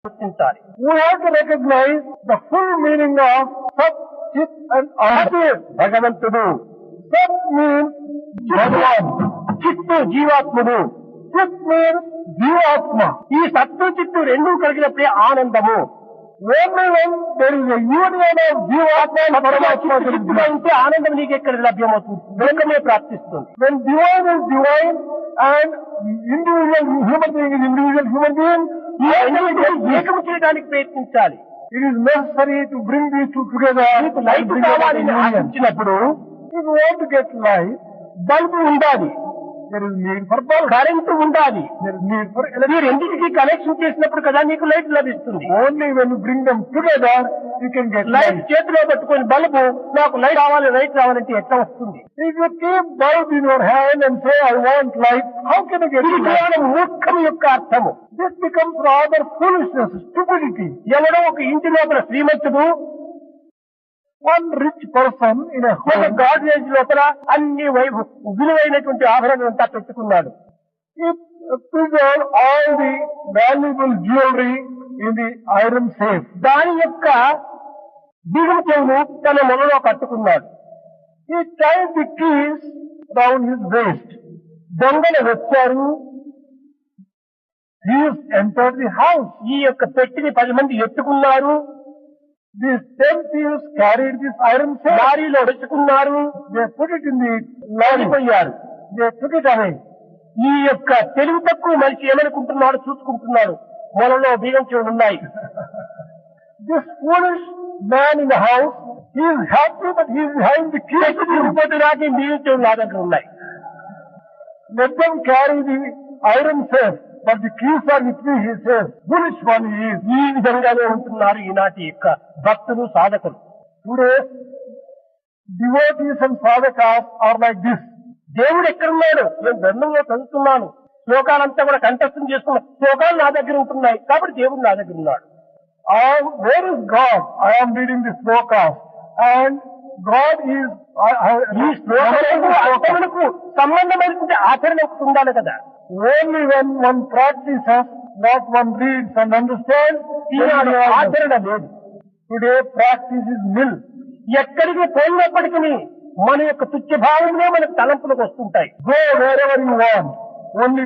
గుర్తించాలి. We have to recognize the full meaning of Sat, Chit and Anand. భగవంతుడు, Sat means Bhagavan. చిత్తు జీవాత్ముడు. Chit means Jivatma. ఈ సత్తు చిత్తు రెండూ కలిగినప్పుడే ఆనందము. Only when there is a union of Jivatma and Paramatma, there is చిత్తుగా bliss. ఉంటే ఆనందం నీకు ఎక్కడ లభ్యమవుతుంది? లోకమే ప్రాప్తిస్తుంది. When divine is divine and individual human being is individual human being, ఈ రెండింటిని ఏకం చేయడానికి ప్రయత్నించాలి. it is necessary to bring these two together. నీకు and లైట్ bring about కావాలని union. ఆశించినప్పుడు If you want to get light, bulb ఉండాలి, there is need for bulb. Current ఉండాలి. There is need for ఈ electricity. రెండింటికి connection చేసినప్పుడు కదా నీకు light లభిస్తుంది. Only when you bring them together, you can get light light. చేతిలో పట్టుకొని బల్బు నాకు లైట్ కావాలి లైట్ రావాలంటే ఎట్లా వస్తుంది? If you keep bulb in your hand and say, I want light, how can you get ఇది light? కేవలం మూర్ఖం యొక్క అర్థము. This becomes rather foolishness, stupidity. ఎవడో ఒక ఇంటి లోపల శ్రీమంతుడు One rich person in a ఒక home, గాడ్రేజ్ లోపల అన్ని విలువైనటువంటి ఆభరణం అంతా పెట్టుకున్నాడు. he preserved all the valuable jewelry in the iron safe. దాని యొక్క దిగువ చెవులు తన మొలలో కట్టుకున్నాడు. He tied the keys round his waist. దొంగలు వచ్చారు, Thieves entered the house. ఈ యొక్క పెట్టిని 10 మంది ఎత్తుకున్నారు, These 10 thieves carried this iron safe. లారీలో పెట్టుకున్నారు, They put it in the lorry. లారిపోయారు. They took it away. ఈ యొక్క తెలివి తక్కువ మనిషి ఏమనుకుంటున్నాడు చూసుకుంటున్నాడు, మొలలో బీగం చెవులు ఉన్నాయి. This foolish man in the house, he is happy but he is behind the keys. చెట్టు తిరిగిపోతే నాకే బీగం చెవులు నా దగ్గర ఉన్నాయి. Let them carry the iron safe, but the keys are with me, he says. Foolish one he is. ఈ విధంగానే ఉంటున్నారు ఈనాటి యొక్క భక్తులు సాధకులు. Today, devotees and sadhakas are like this. దేవుడు ఎక్కడున్నాడు? నేను గ్రంథంలో చదువుతున్నాను, శ్లోకాలంతా కూడా కంఠస్థం చేసుకున్నాను, శ్లోకాలు నా దగ్గర ఉంటున్నాయి కాబట్టి దేవుడు నా దగ్గర ఉన్నాడు. Where is God? I am reading the slokas. And God is... ఈ శ్లోకాలకు అర్థములకు సంబంధమైనటువంటి ఆచరణ ఒకటి ఉండాలి కదా. Only when one practices what one reads and understands, Eenadu then we are- ఆచరణ లేదు. Today practice is nil. ఎక్కడికి పోయినప్పటికీ మన యొక్క తుచ్చ భావంలో మనకు తలంపులకు వస్తుంటాయి. Go wherever you want. Only